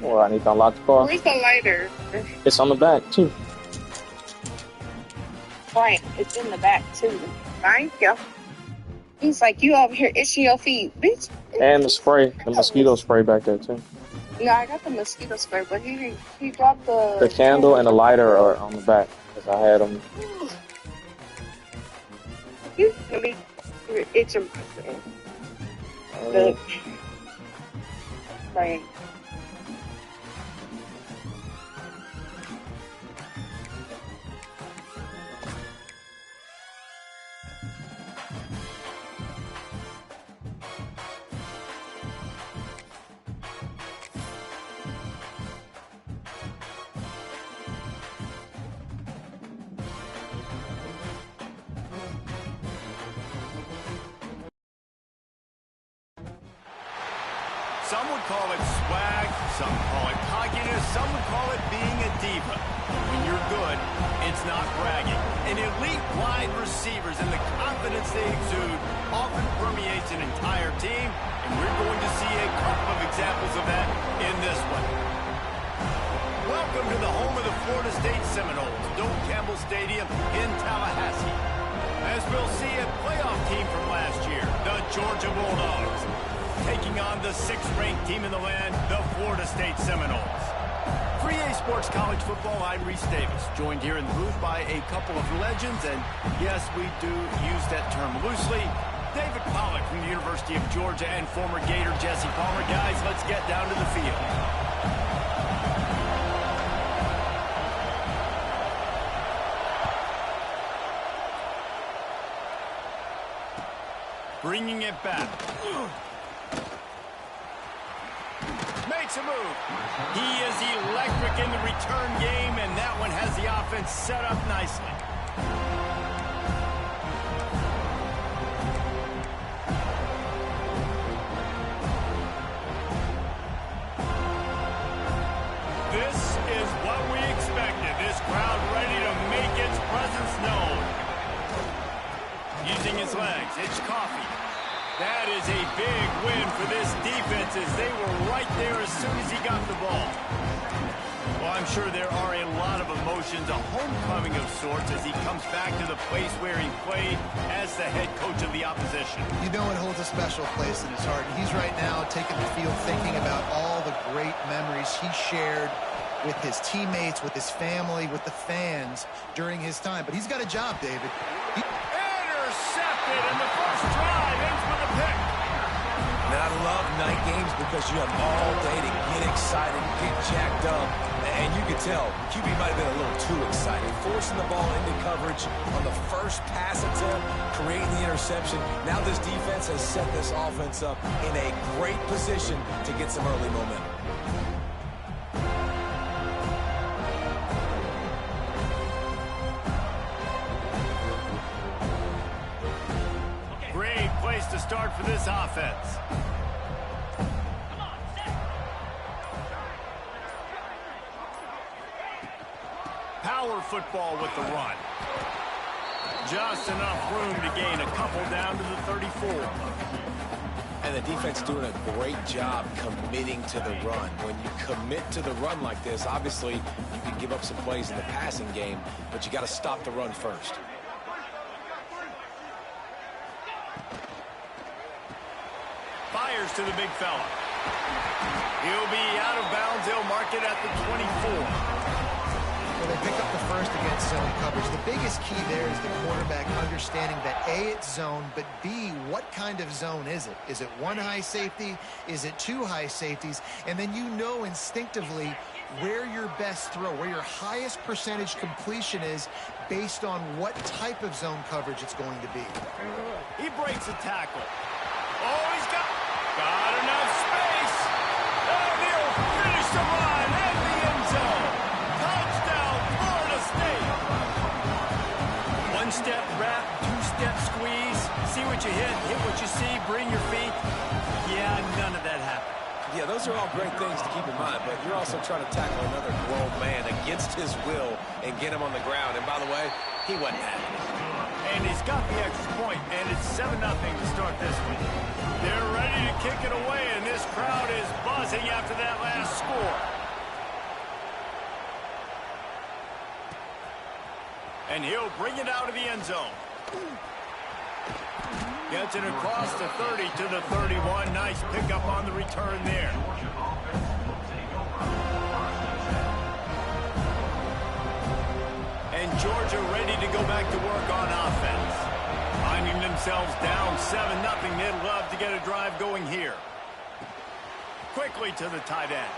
Well, I need to unlock the car. Where's the lighter? It's on the back, too. Right, it's in the back, too. Thank you. He's like, you over here itching your feet, bitch. And the spray, the mosquito spray back there, too. No, I got the mosquito spray, but he dropped The candle and the lighter are on the back, because I had them. You're itching. Right. Some would call it swag, some call it cockiness, some would call it being a diva. When you're good, it's not bragging. And elite wide receivers and the confidence they exude often permeates an entire team, and we're going to see a couple of examples of that in this one. Welcome to the home of the Florida State Seminoles, Doak Campbell Stadium in Tallahassee. As we'll see a playoff team from last year, the Georgia Bulldogs, taking on the 6th-ranked team in the land, the Florida State Seminoles. For EA Sports College Football, I'm Reese Davis, joined here in the booth by a couple of legends, and yes, we do use that term loosely. David Pollack from the University of Georgia and former Gator Jesse Palmer. Guys, let's get down to the field. Bringing it back. Makes a move. He is electric in the return game, and that one has the offense set up nicely. This is what we expected. This crowd ready to make its presence known. Using his legs, it's Coffee. That is a big win for this defense as they were right there as soon as he got the ball. Well, I'm sure there are a lot of emotions, a homecoming of sorts as he comes back to the place where he played as the head coach of the opposition. You know it holds a special place in his heart. And he's right now taking the field thinking about all the great memories he shared with his teammates, with his family, with the fans during his time. But he's got a job, David. Intercepted, and the first drive ends with a pick. And I love night games because you have all day to get excited, get jacked up. And you can tell, QB might have been a little too excited. Forcing the ball into coverage on the first pass attempt, creating the interception. Now this defense has set this offense up in a great position to get some early momentum. Great place to start for this offense. Power football with the run. Just enough room to gain a couple down to the 34. And the defense doing a great job committing to the run. When you commit to the run like this, obviously you can give up some plays in the passing game, but you got to stop the run first. Fires to the big fella. He'll be out of bounds. They'll mark it at the 24. Well, they pick up the first against zone coverage. The biggest key there is the quarterback understanding that A, it's zone, but B, what kind of zone is it? Is it one high safety? Is it two high safeties? And then you know instinctively where your best throw, where your highest percentage completion is based on what type of zone coverage it's going to be. He breaks a tackle. Oh, he's got enough space. And he'll finish the run in the end zone. Touchdown, Florida State. One-step wrap, two-step squeeze. See what you hit what you see, bring your feet. Yeah, none of that happened. Yeah, those are all great things to keep in mind, but you're also trying to tackle another grown man against his will and get him on the ground. And by the way, he wasn't happy. And he's got the extra point, and it's 7-0 to start this one. They're ready to kick it away, and this crowd is buzzing. pausing after that last score. And he'll bring it out of the end zone. Gets it across the 30 to the 31. Nice pickup on the return there. And Georgia ready to go back to work on offense. Finding themselves down 7-0. They'd love to get a drive going here. Quickly to the tight end.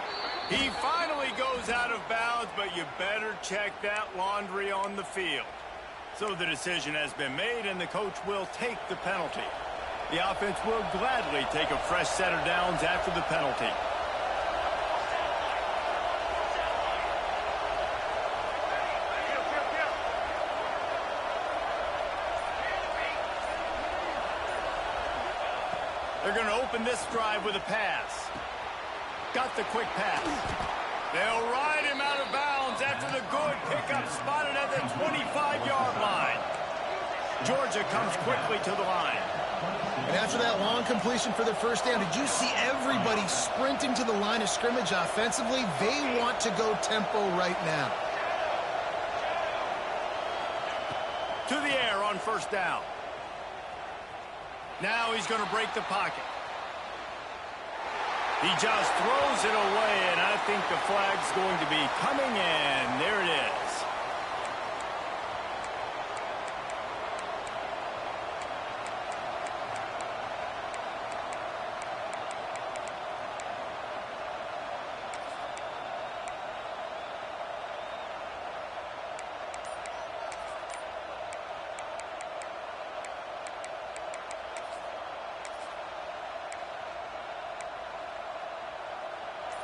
He finally goes out of bounds, but you better check that laundry on the field. So the decision has been made, and the coach will take the penalty. The offense will gladly take a fresh set of downs after the penalty. They're going to open this drive with a pass. Got the quick pass. They'll ride him out of bounds after the good pickup spotted at the 25-yard line. Georgia comes quickly to the line. And after that long completion for the first down, did you see everybody sprinting to the line of scrimmage offensively? They want to go tempo right now. To the air on first down. Now he's going to break the pocket. He just throws it away, and I think the flag's going to be coming in. There it is.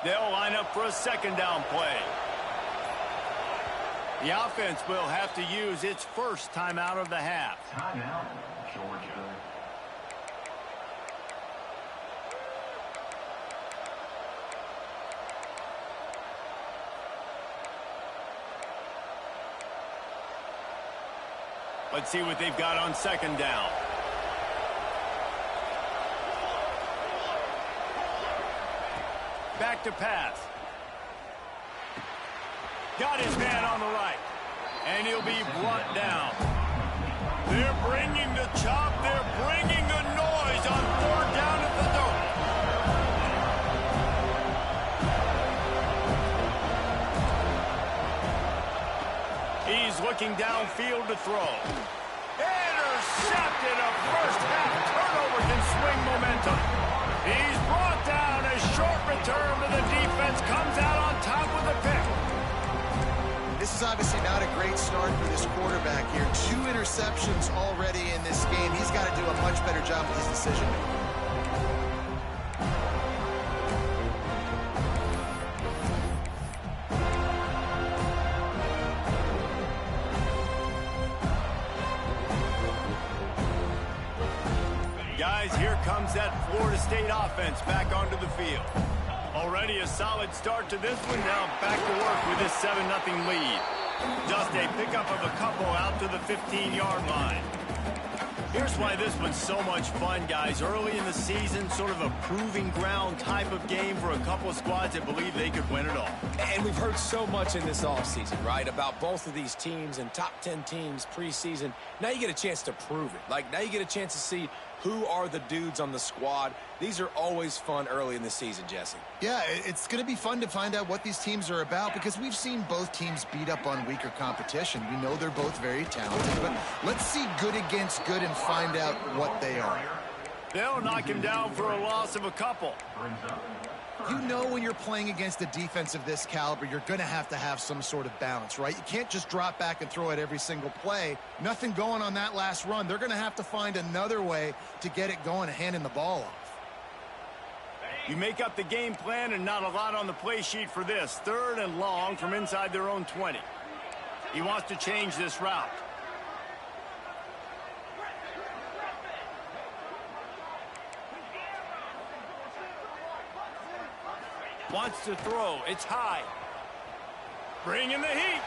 They'll line up for a second down play. The offense will have to use its first timeout of the half. Timeout, Georgia. Let's see what they've got on second down. Back to pass. Got his man on the right. And he'll be brought down. They're bringing the chop. They're bringing the noise on third down at the dome. He's looking downfield to throw. Intercepted. A first half turnover can swing momentum. He's brought down. A short return to the defense comes out on top with a pick. This is obviously not a great start for this quarterback here. 2 interceptions already in this game. He's got to do a much better job with his decision making. Guys, here comes that Florida State offense back onto the field. Already a solid start to this one. Now back to work with this 7-0 lead. Just a pickup of a couple out to the 15-yard line. Here's why this was so much fun, guys. Early in the season, sort of a proving ground type of game for a couple of squads that believe they could win it all. And we've heard so much in this offseason, right, about both of these teams and top 10 teams preseason. Now you get a chance to prove it. Like, now you get a chance to see who are the dudes on the squad. These are always fun early in the season, Jesse. Yeah, it's going to be fun to find out what these teams are about because we've seen both teams beat up on weaker competition. We know they're both very talented, but let's see good against good and find out what they are. They'll knock him down for a loss of a couple. You know when you're playing against a defense of this caliber, you're going to have some sort of balance, right? You can't just drop back and throw it every single play. Nothing going on that last run. They're going to have to find another way to get it going and handing the ball off. You make up the game plan and not a lot on the play sheet for this. 3rd and long from inside their own 20. He wants to change this route. Wants to throw. It's high. Bringing the heat.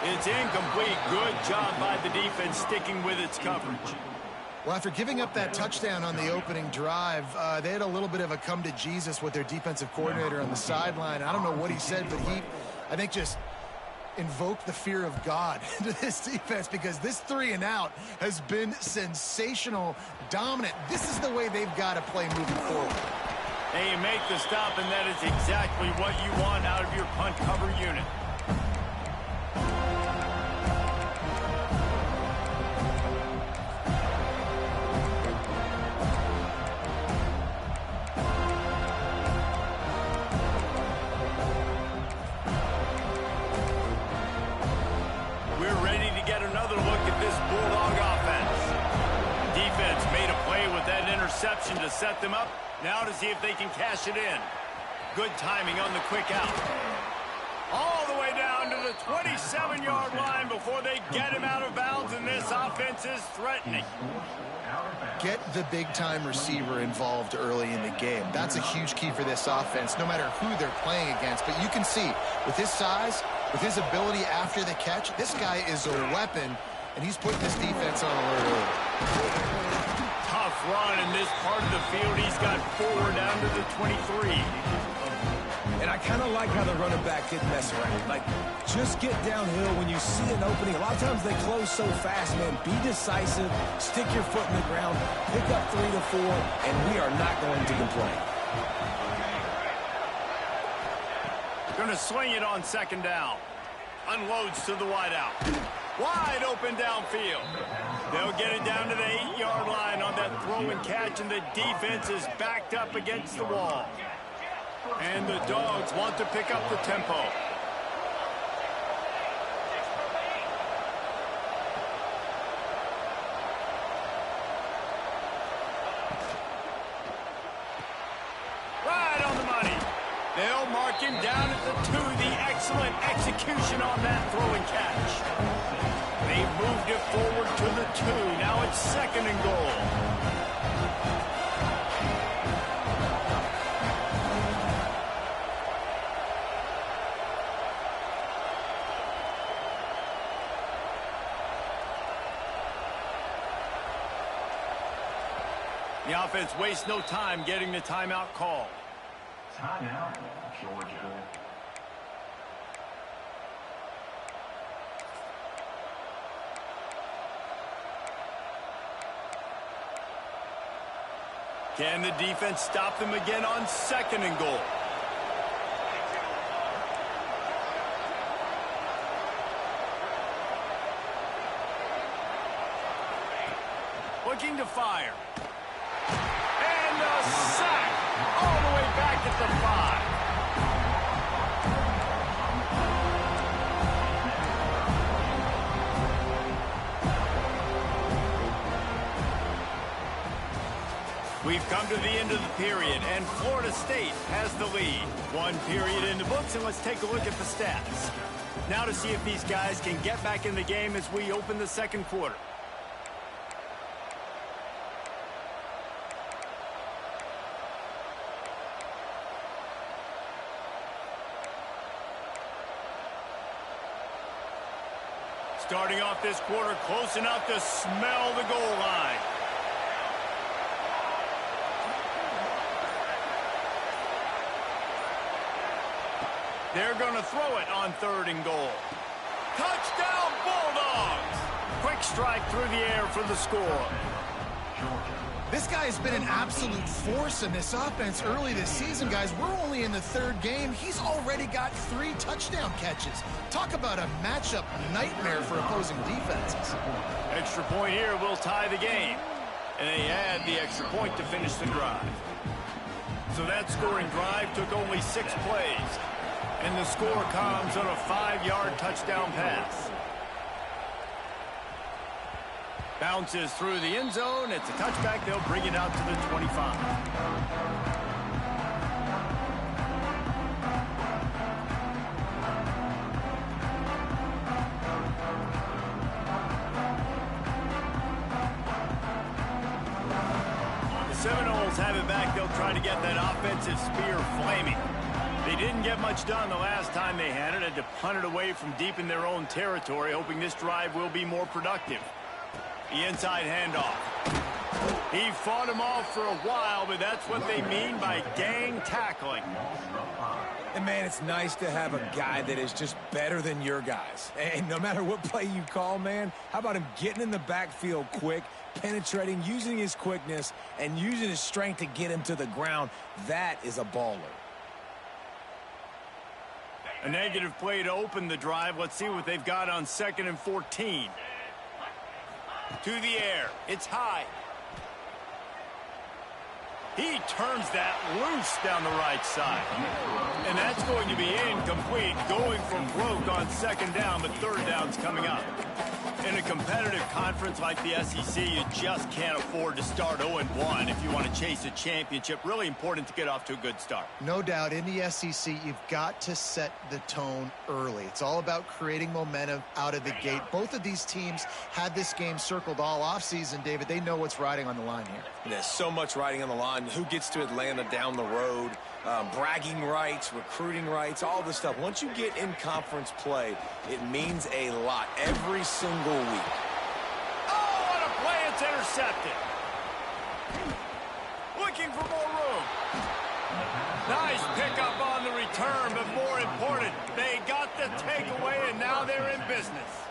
It's incomplete. Good job by the defense sticking with its coverage. Well, after giving up that touchdown on the opening drive, they had a little bit of a come to Jesus with their defensive coordinator on the sideline. I don't know what he said, but he, I think, just invoked the fear of God into this defense, because this 3-and-out has been sensational, dominant. This is the way they've got to play moving forward. Hey, you make the stop, and that is exactly what you want out of your punt cover unit. We're ready to get another look at this Bulldog offense. Defense made a play with that interception to set them up. Now to see if they can cash it in. Good timing on the quick out. All the way down to the 27-yard line before they get him out of bounds, and this offense is threatening. Get the big-time receiver involved early in the game. That's a huge key for this offense, no matter who they're playing against. But you can see, with his size, with his ability after the catch, this guy is a weapon, and he's putting this defense on alert early. Tough run in this part of the field. He's got 4 down to the 23. And I kind of like how the running back didn't mess around. Like, just get downhill when you see an opening. A lot of times they close so fast, man. Be decisive, stick your foot in the ground, pick up 3 to 4, and we are not going to complain. Going to swing it on second down. Unloads to the wideout. Wide open downfield. They'll get it down to the 8-yard line on that throw and catch, and the defense is backed up against the wall. And the Dogs want to pick up the tempo. Right on the money. They'll mark him down at the 2. The excellent execution on that throw and catch. They moved it forward to the 2. Now it's 2nd and goal. The offense wastes no time getting the timeout call. Timeout, Georgia. Can the defense stop them again on 2nd and goal? Looking to fire. And a sack all the way back at the 5. We've come to the end of the period, and Florida State has the lead. 1 period in the books, and let's take a look at the stats. Now to see if these guys can get back in the game as we open the 2nd quarter. Starting off this quarter close enough to smell the goal line. They're going to throw it on 3rd and goal. Touchdown, Bulldogs! Quick strike through the air for the score. This guy has been an absolute force in this offense early this season, guys. We're only in the 3rd game. He's already got 3 touchdown catches. Talk about a matchup nightmare for opposing defenses. Extra point here will tie the game. And they add the extra point to finish the drive. So that scoring drive took only 6 plays. And the score comes on a 5-yard touchdown pass. Bounces through the end zone. It's a touchback. They'll bring it out to the 25. The Seminoles have it back. They'll try to get that offensive spear flaming. They didn't get much done the last time they had it. Had to punt it away from deep in their own territory, hoping this drive will be more productive. The inside handoff. He fought him off for a while, but that's what they mean by gang tackling. And, man, it's nice to have a guy that is just better than your guys. And no matter what play you call, man, how about him getting in the backfield quick, penetrating, using his quickness, and using his strength to get him to the ground? That is a baller. A negative play to open the drive. Let's see what they've got on 2nd and 14. To the air. It's high. He turns that loose down the right side. And that's going to be incomplete, going for broke on 2nd down, but 3rd down's coming up. In a competitive conference like the SEC, you just can't afford to start 0-1 if you want to chase a championship. Really important to get off to a good start. No doubt, in the SEC, you've got to set the tone early. It's all about creating momentum out of the gate. Both of these teams had this game circled all offseason, David. They know what's riding on the line here. There's so much riding on the line. Who gets to Atlanta down the road? Bragging rights, recruiting rights, all this stuff. Once you get in conference play, it means a lot every single week. Oh, what a play. It's intercepted. Looking for more room. Nice pickup on the return, but more important, they got the takeaway, and now they're in business.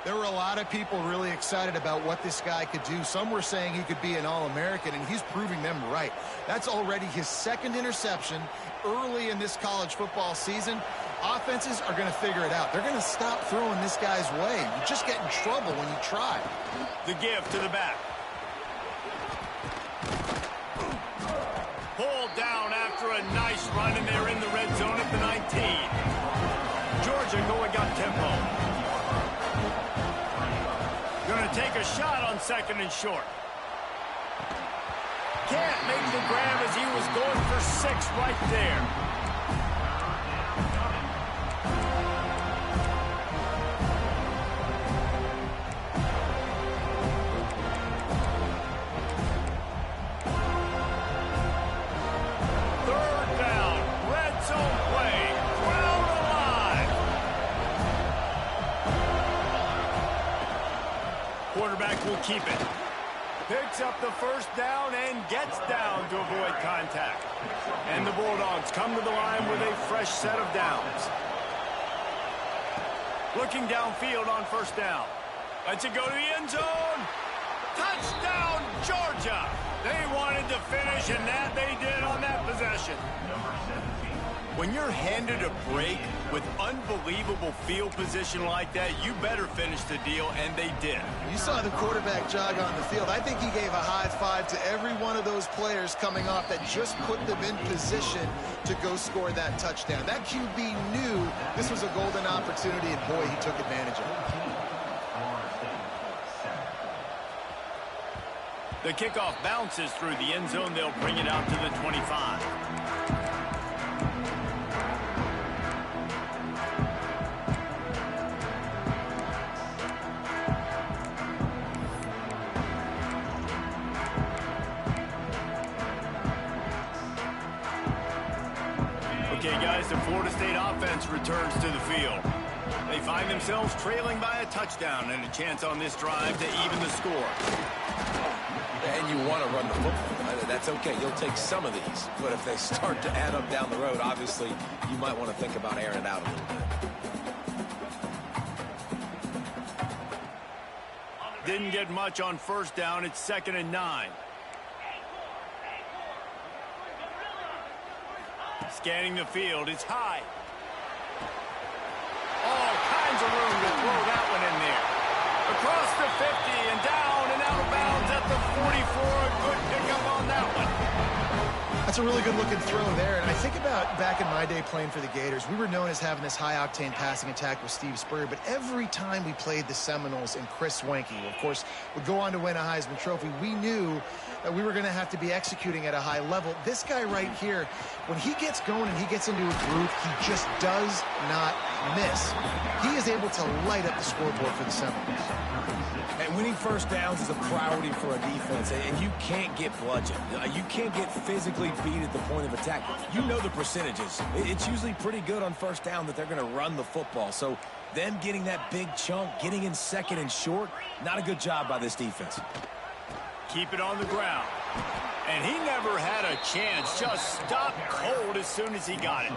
There were a lot of people really excited about what this guy could do. Some were saying he could be an All-American, and he's proving them right. That's already his 2nd interception early in this college football season. Offenses are going to figure it out. They're going to stop throwing this guy's way. You just get in trouble when you try. The give to the back. Pulled down after a nice run, and they're in the red zone at the 19. Georgia going up tempo. Going to take a shot on 2nd and short. Can't make the grab as he was going for 6 right there. Third down, red zone play, crowd alive. Quarterback will keep it. Picks up the 1st down and gets down to avoid contact. And the Bulldogs come to the line with a fresh set of downs. Looking downfield on 1st down. Lets it go to the end zone. Touchdown, Georgia! They wanted to finish, and that they did on that possession. When you're handed a break with unbelievable field position like that, you better finish the deal, and they did. You saw the quarterback jog on the field. I think he gave a high five to every one of those players coming off that just put them in position to go score that touchdown. That QB knew this was a golden opportunity, and boy, he took advantage of it. The kickoff bounces through the end zone. They'll bring it out to the 25. Okay, guys, the Florida State offense returns to the field. They find themselves trailing by a touchdown and a chance on this drive to even the score. And you want to run the football. That's okay. You'll take some of these. But if they start to add up down the road, obviously, you might want to think about airing it out a little bit. Didn't get much on 1st down. It's 2nd and 9. Scanning the field. It's high. All kinds of room to throw that one in there. Across the 50 and down and out of bounds at the 44. A good pickup on that one. That's a really good-looking throw there. And I think about back in my day playing for the Gators, we were known as having this high-octane passing attack with Steve Spurrier, but every time we played the Seminoles and Chris Wenke, of course, would go on to win a Heisman Trophy, we knew that we were going to have to be executing at a high level. This guy right here, when he gets going and he gets into a groove, he just does not miss. He is able to light up the scoreboard for the Seminoles. And winning 1st downs is a priority for a defense, and you can't get bludgeoned. You can't get physically beat at the point of attack. You know the percentages. It's usually pretty good on 1st down that they're going to run the football. So them getting that big chunk, getting in 2nd and short, not a good job by this defense. Keep it on the ground. And he never had a chance. Just stopped cold as soon as he got it.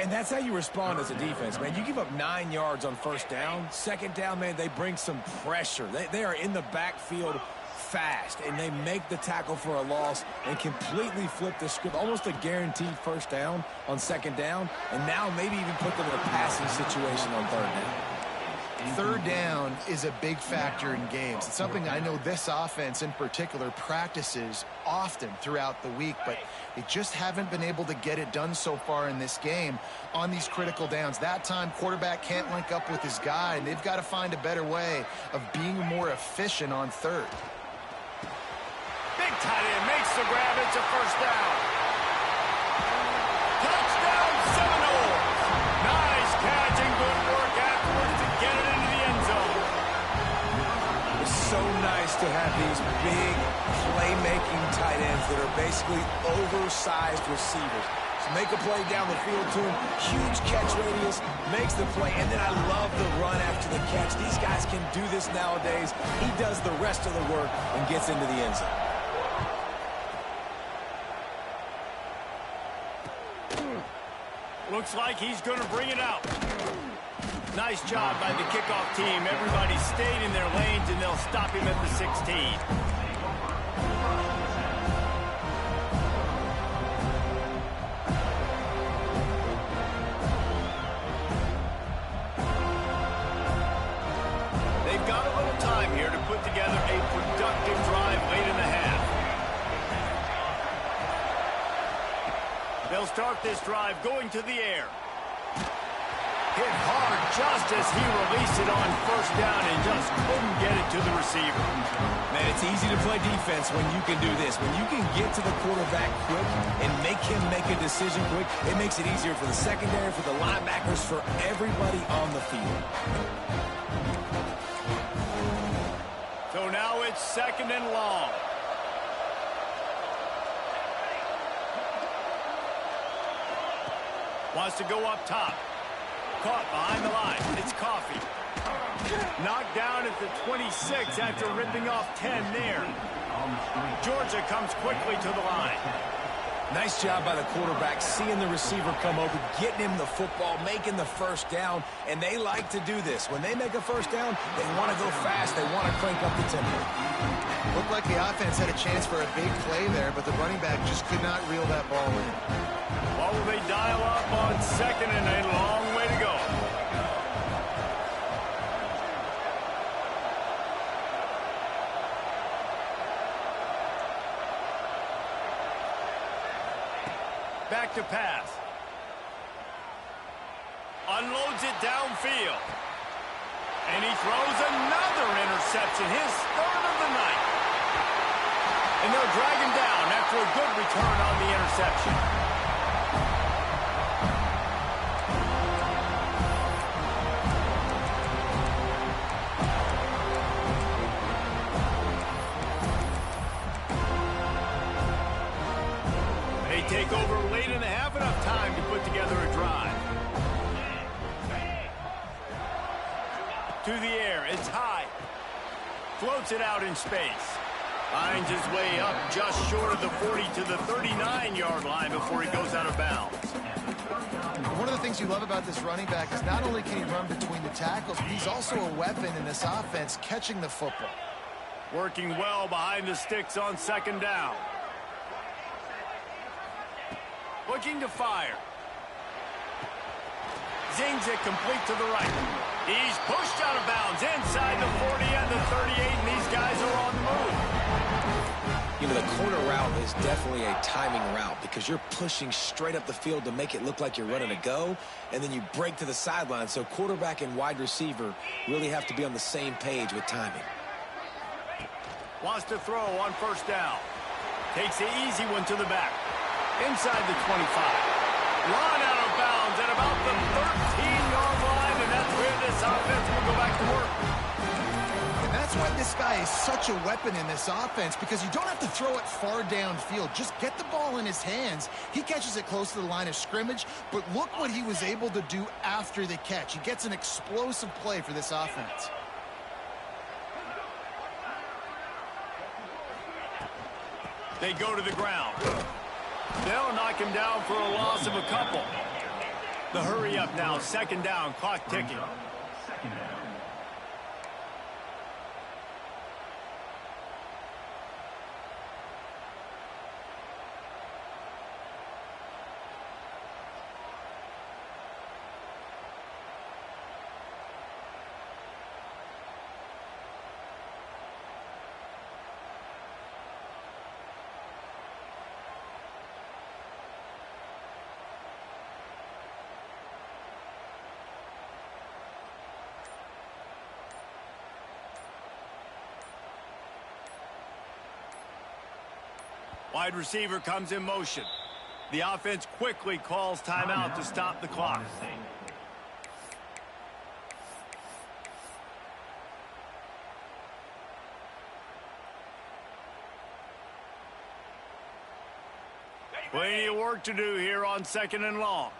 And that's how you respond as a defense, man. You give up 9 yards on first down. Second down, man, they bring some pressure. They are in the backfield fast, and they make the tackle for a loss and completely flip the script. Almost a guaranteed first down on second down, and now maybe even put them in a passing situation on third down. Third down is a big factor in games. It's something I know this offense in particular practices often throughout the week, but they just haven't been able to get it done so far in this game on these critical downs. That time, quarterback can't link up with his guy, and they've got to find a better way of being more efficient on third. Big tight end makes the grab. It's a first down. Touchdown Seminoles. Nice catch and good work afterwards to get it into the end zone. It's so nice to have these big playmaking tight ends that are basically oversized receivers. So make a play down the field to him. Huge catch radius, makes the play, and then I love the run after the catch. These guys can do this nowadays. He does the rest of the work and gets into the end zone. Looks like he's going to bring it out. Nice job by the kickoff team. Everybody stayed in their lanes, and they'll stop him at the 16. They've got a little time here to put together a productive drive late in the half. They'll start this drive going to the air. Hit hard just as he released it on first down and just couldn't get it to the receiver. Man, it's easy to play defense when you can do this. When you can get to the quarterback quick and make him make a decision quick, it makes it easier for the secondary, for the linebackers, for everybody on the field. So now it's second and long. Wants to go up top. Caught behind the line. It's Coffee. Knocked down at the 26 after ripping off 10 there. Georgia comes quickly to the line. Nice job by the quarterback, seeing the receiver come over, getting him the football, making the first down, and they like to do this. When they make a first down, they want to go fast. They want to crank up the tempo. Looked like the offense had a chance for a big play there, but the running back just could not reel that ball in. What will they dial up on second and a long way to go? Back to pass. Unloads it downfield. And he throws another interception, his third of the night. And they'll drag him down after a good return on the interception. They take over late in the half, enough time to put together a drive. To the air, it's high. Floats it out in space. Finds his way up just short of the 40 to the 39-yard line before he goes out of bounds. One of the things you love about this running back is not only can he run between the tackles, but he's also a weapon in this offense catching the football. Working well behind the sticks on second down. Looking to fire. Zings it complete to the right. He's pushed out of bounds inside the 40 and the 38, and these guys are on the move. You know, the corner route is definitely a timing route because you're pushing straight up the field to make it look like you're running a go, and then you break to the sideline. So quarterback and wide receiver really have to be on the same page with timing. Wants to throw on first down. Takes the easy one to the back. Inside the 25. Run out of bounds at about the 13-yard line, and that's where this offense will go back to work. And that's why this guy is such a weapon in this offense, because you don't have to throw it far downfield. Just get the ball in his hands. He catches it close to the line of scrimmage, but look what he was able to do after the catch. He gets an explosive play for this offense. They go to the ground. They'll knock him down for a loss of a couple. The hurry up now, second down, clock ticking. Second down. Wide receiver comes in motion. The offense quickly calls timeout to stop the clock. Plenty of work to do here on second and long.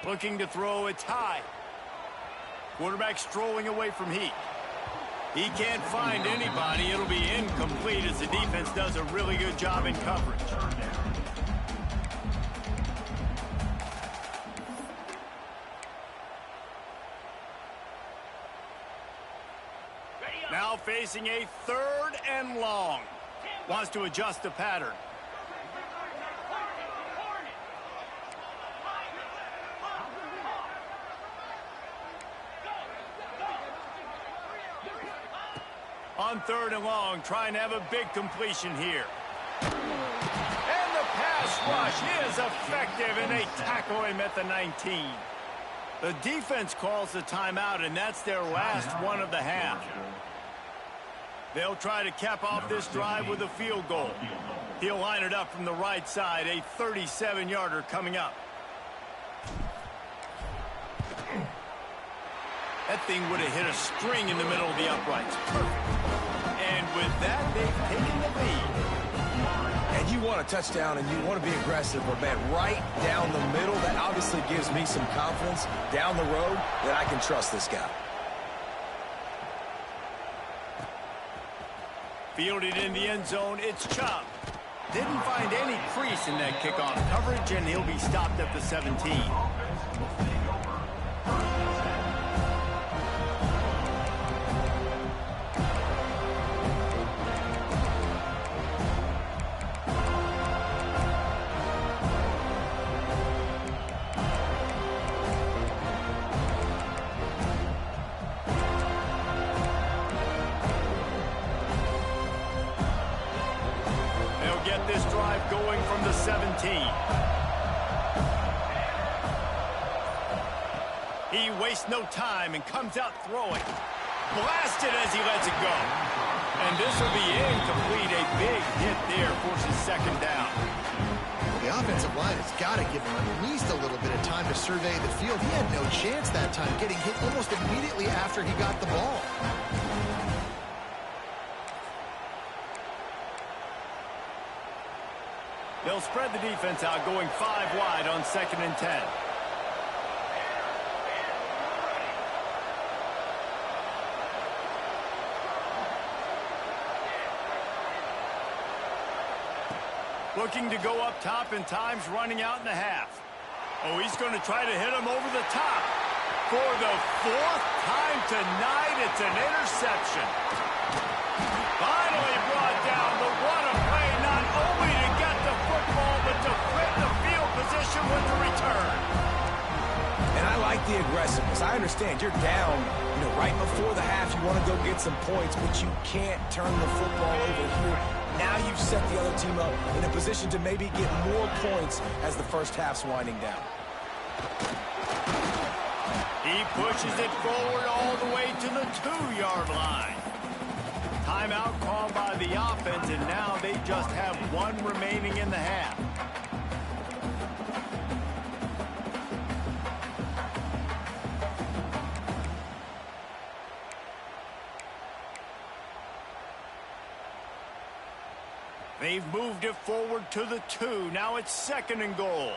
Looking to throw, it's high. Quarterback strolling away from heat. He can't find anybody. It'll be incomplete as the defense does a really good job in coverage. Now facing a third and long. Wants to adjust the pattern. On third and long, trying to have a big completion here. And the pass rush is effective, and they tackle him at the 19. The defense calls the timeout, and that's their last one of the half. They'll try to cap off this drive with a field goal. He'll line it up from the right side, a 37-yarder coming up. That thing would have hit a string in the middle of the uprights. Perfect. And with that, they've taken the lead. And you want a touchdown and you want to be aggressive, but man, right down the middle, that obviously gives me some confidence down the road that I can trust this guy. Fielded in the end zone, it's Chubb. Didn't find any crease in that kickoff coverage, and he'll be stopped at the 17. This drive going from the 17. He wastes no time and comes out throwing. Blasted as he lets it go. And this will be incomplete. A big hit there forces second down. The offensive line has got to give him at least a little bit of time to survey the field. He had no chance that time, getting hit almost immediately after he got the ball. They'll spread the defense out, going 5 wide on 2nd and 10. Looking to go up top, and time's running out in the half. Oh, he's going to try to hit him over the top. For the 4th time tonight, it's an interception. Finally brought down, but what a play, not only to get the football, but to flip the field position with the return. And I like the aggressiveness. I understand you're down, right before the half. You want to go get some points, but you can't turn the football over here. Now you've set the other team up in a position to maybe get more points as the first half's winding down. He pushes it forward all the way to the 2-yard line. Timeout called by the offense, and now they just have 1 remaining in the half. They've moved it forward to the 2. Now it's 2nd and goal.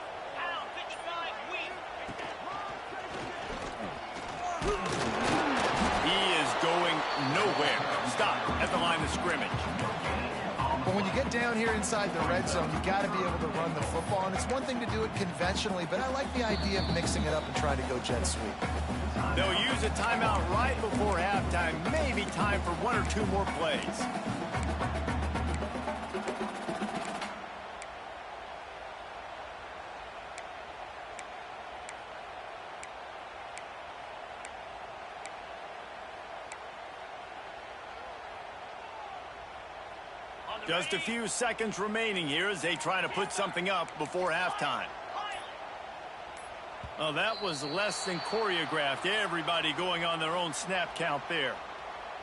He is going nowhere. Stop at the line of scrimmage. But when you get down here inside the red zone, you got to be able to run the football. And it's one thing to do it conventionally, but I like the idea of mixing it up and trying to go jet sweep. They'll use a timeout right before halftime. Maybe time for one or two more plays. Just a few seconds remaining here as they try to put something up before halftime. Well, that was less than choreographed. Everybody going on their own snap count there.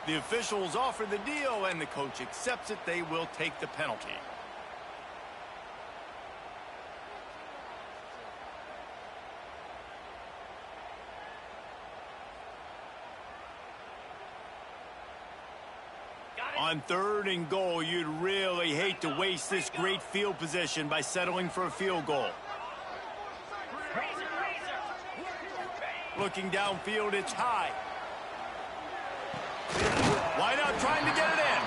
The officials offer the deal, and the coach accepts it. They will take the penalty. On 3rd and goal, you'd really hate to waste this great field position by settling for a field goal. Looking downfield, it's high. Why not trying to get it in?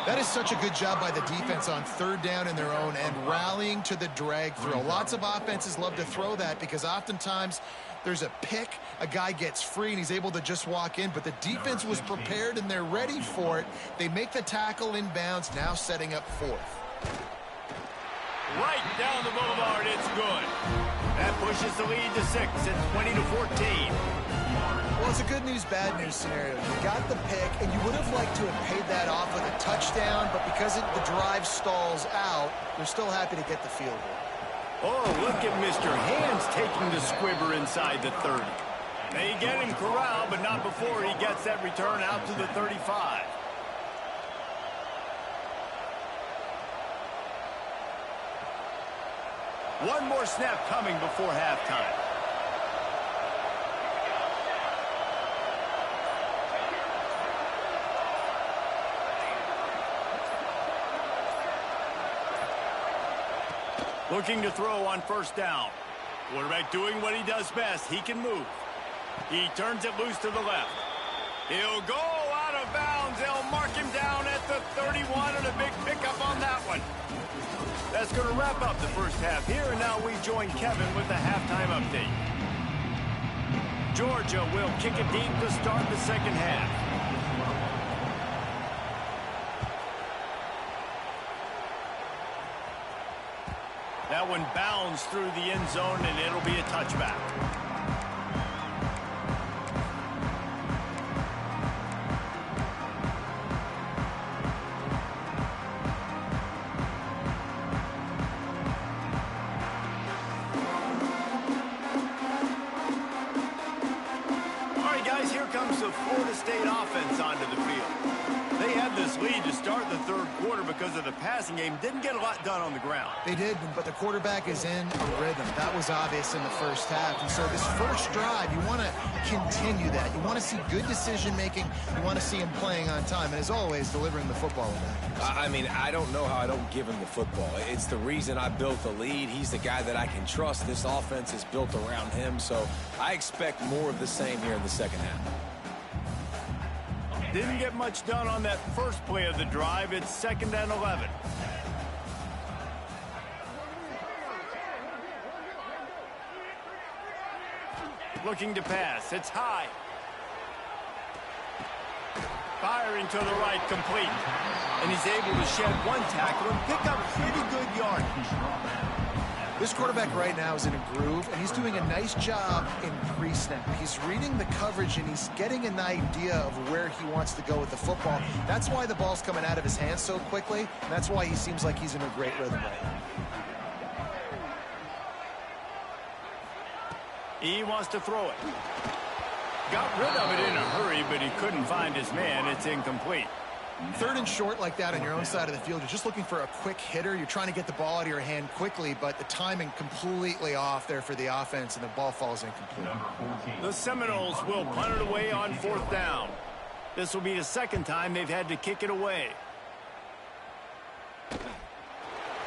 That is such a good job by the defense on 3rd down in their own and rallying to the drag throw. Lots of offenses love to throw that because oftentimes there's a pick, a guy gets free, and he's able to just walk in. But the defense was prepared, and they're ready for it. They make the tackle inbounds, now setting up 4th. Right down the boulevard, it's good. That pushes the lead to 6. It's 20-14. Well, it's a good news, bad news scenario. You got the pick, and you would have liked to have paid that off with a touchdown, but because the drive stalls out, they're still happy to get the field goal. Oh, look at Mr. Hands taking the squibber inside the 30. They get him corralled, but not before he gets that return out to the 35. One more snap coming before halftime. Looking to throw on 1st down. Quarterback doing what he does best. He can move. He turns it loose to the left. He'll go out of bounds. They'll mark him down at the 31, and a big pickup on that one. That's going to wrap up the first half here, and now we join Kevin with the halftime update. Georgia will kick it deep to start the second half. That one bounds through the end zone, and it'll be a touchback. All right, guys, here comes the Florida State offense onto the field. They had this lead to start the 3rd quarter because of the passing game. Didn't get a lot done on the ground. They did, but the quarterback is in a rhythm. That was obvious in the first half. And so this first drive, you want to continue that. You want to see good decision-making. You want to see him playing on time. And as always, delivering the football with that. I mean, I don't know how I don't give him the football. It's the reason I built the lead. He's the guy that I can trust. This offense is built around him. So I expect more of the same here in the second half. Didn't get much done on that first play of the drive. It's 2nd and 11. Looking to pass. It's high. Firing to the right, complete. And he's able to shed one tackle and pick up pretty good yardage. This quarterback right now is in a groove, and he's doing a nice job in pre-snap. He's reading the coverage, and he's getting an idea of where he wants to go with the football. That's why the ball's coming out of his hands so quickly, and that's why he seems like he's in a great rhythm right now. He wants to throw it. Got rid of it in a hurry, but he couldn't find his man. It's incomplete. 3rd and short like that on your own side of the field, you're just looking for a quick hitter. You're trying to get the ball out of your hand quickly, but the timing completely off there for the offense, and the ball falls incomplete. The Seminoles will punt it away on 4th down. This will be the 2nd time they've had to kick it away.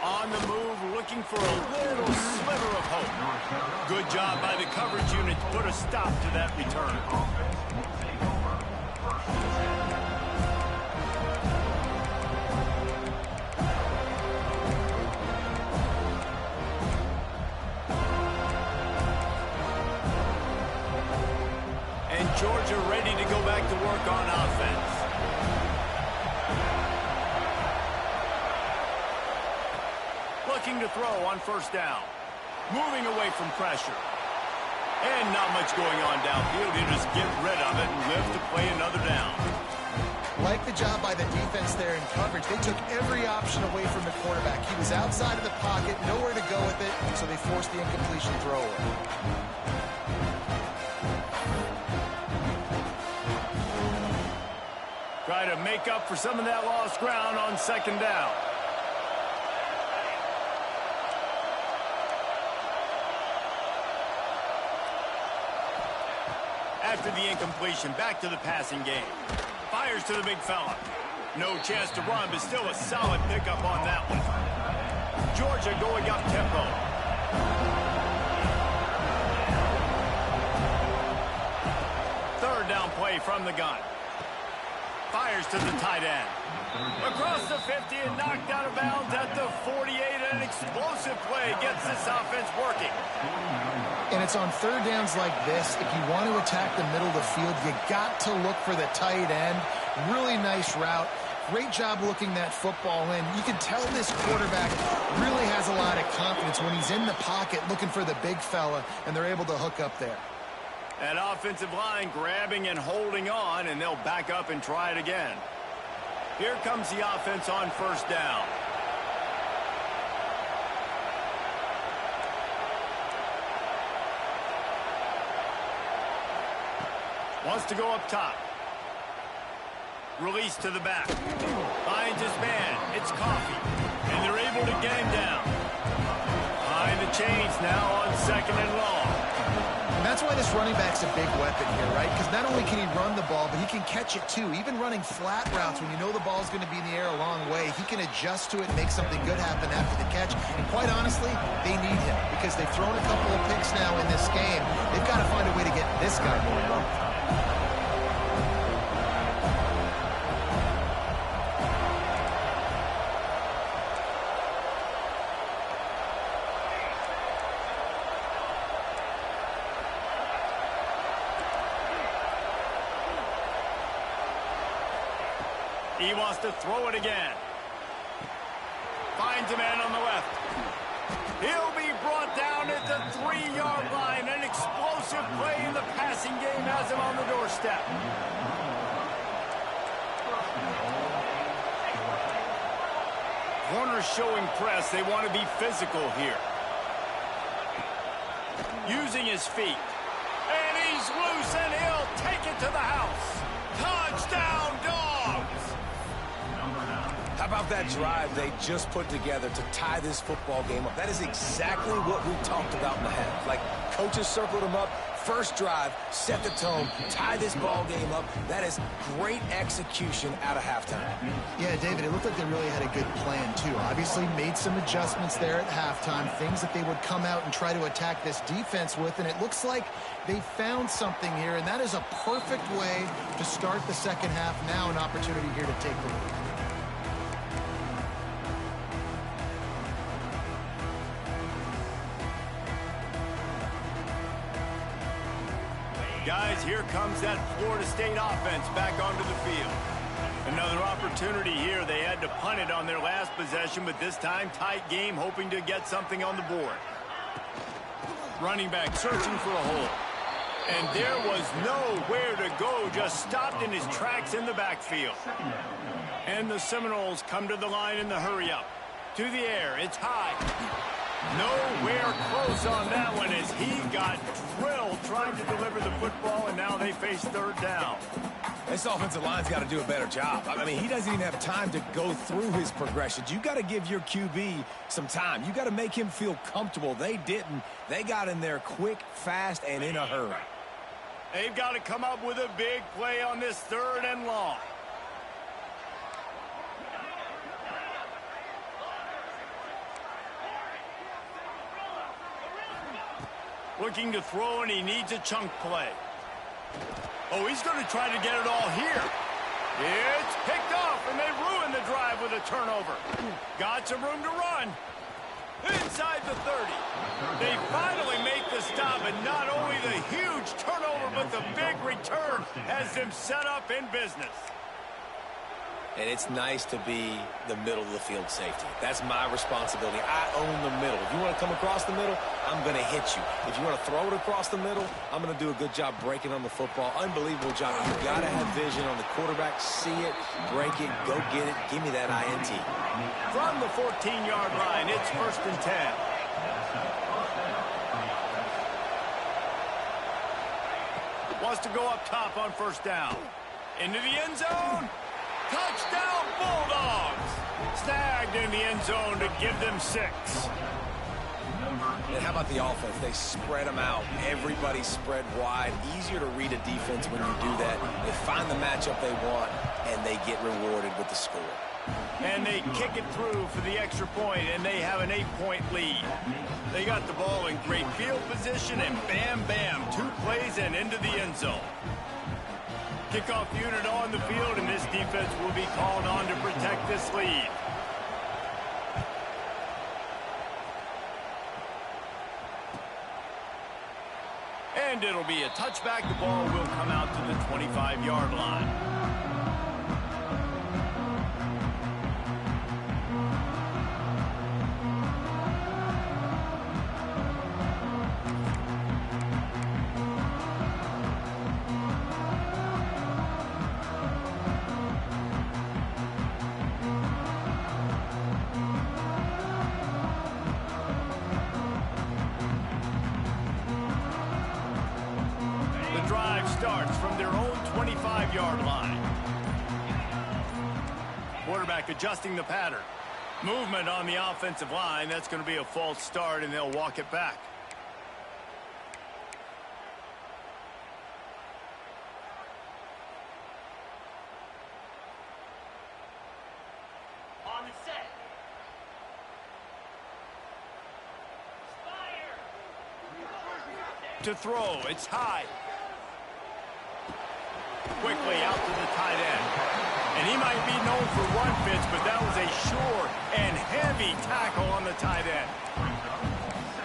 On the move, looking for a little sliver of hope. Good job by the coverage unit to put a stop to that return. And Georgia ready to go back to work on offense. Looking to throw on first down. Moving away from pressure. And not much going on downfield. He'll just get rid of it and live to play another down. Like the job by the defense there in coverage. They took every option away from the quarterback. He was outside of the pocket, nowhere to go with it, so they forced the incompletion throwaway. Try to make up for some of that lost ground on second down. After the incompletion, back to the passing game. Fires to the big fella. No chance to run, but still a solid pickup on that one. Georgia going up tempo. Third down play from the gun. Fires to the tight end. Across the 50 and knocked out of bounds at the 48. An explosive play gets this offense working. And it's on third downs like this. If you want to attack the middle of the field, you got to look for the tight end. Really nice route. Great job looking that football in. You can tell this quarterback really has a lot of confidence when he's in the pocket looking for the big fella, and they're able to hook up there. That offensive line grabbing and holding on, and they'll back up and try it again. Here comes the offense on first down. Wants to go up top. Release to the back. Finds his man. It's Coffee. And they're able to get him down. Behind the chains now on second and long. And that's why this running back's a big weapon here, right? Because not only can he run the ball, but he can catch it too. Even running flat routes when you know the ball's going to be in the air a long way, he can adjust to it and make something good happen after the catch. And quite honestly, they need him because they've thrown a couple of picks now in this game. They've got to find a way to get this guy more involved. He wants to throw it again. Finds a man on the left. He'll be brought down at the 3-yard line. An explosive play in the passing game has him on the doorstep. Corners showing press. They want to be physical here. Using his feet. And he's loose, and he'll take it to the house. Touchdown, Dogs! How about that drive they just put together to tie this football game up? That is exactly what we talked about in the half. Like, coaches circled them up. First drive, set the tone, tie this ball game up. That is great execution out of halftime. Yeah, David, it looked like they really had a good plan, too. Obviously made some adjustments there at halftime, things that they would come out and try to attack this defense with, and it looks like they found something here, and that is a perfect way to start the second half. Now an opportunity here to take the lead. Guys, here comes that Florida State offense back onto the field. Another opportunity here. They had to punt it on their last possession, but this time tight game, hoping to get something on the board. Running back searching for a hole. And there was nowhere to go, just stopped in his tracks in the backfield. And the Seminoles come to the line in the hurry-up. To the air, it's high. Nowhere close on that one as he got drilled trying to deliver the football, and now they face third down. This offensive line's got to do a better job. I mean, he doesn't even have time to go through his progressions. You got to give your QB some time. You got to make him feel comfortable. They didn't. They got in there quick, fast, and in a hurry. They've got to come up with a big play on this third and long. Looking to throw, and he needs a chunk play. Oh, he's going to try to get it all here. It's picked off, and they ruin the drive with a turnover. Got some room to run. Inside the 30. They finally make the stop, and not only the huge turnover, but the big return has them set up in business. And it's nice to be the middle of the field safety. That's my responsibility. I own the middle. If you want to come across the middle, I'm going to hit you. If you want to throw it across the middle, I'm going to do a good job breaking on the football. Unbelievable job. You've got to have vision on the quarterback. See it, break it, go get it. Give me that INT. From the 14-yard line, it's 1st and 10. Wants to go up top on 1st down. Into the end zone. Touchdown, Bulldogs! Snagged in the end zone to give them 6. And how about the offense? They spread them out. Everybody spread wide. Easier to read a defense when you do that. They find the matchup they want, and they get rewarded with the score. And they kick it through for the extra point, and they have an 8-point lead. They got the ball in great field position, and bam, bam, 2 plays and into the end zone. Kickoff unit on the field, and this defense will be called on to protect this lead. And it'll be a touchback. The ball will come out to the 25-yard line. Starts from their own 25-yard line. Quarterback adjusting the pattern. Movement on the offensive line. That's going to be a false start, and they'll walk it back. On the set. Fire. To throw, it's high. Quickly out to the tight end. And he might be known for run fits, but that was a sure and heavy tackle on the tight end.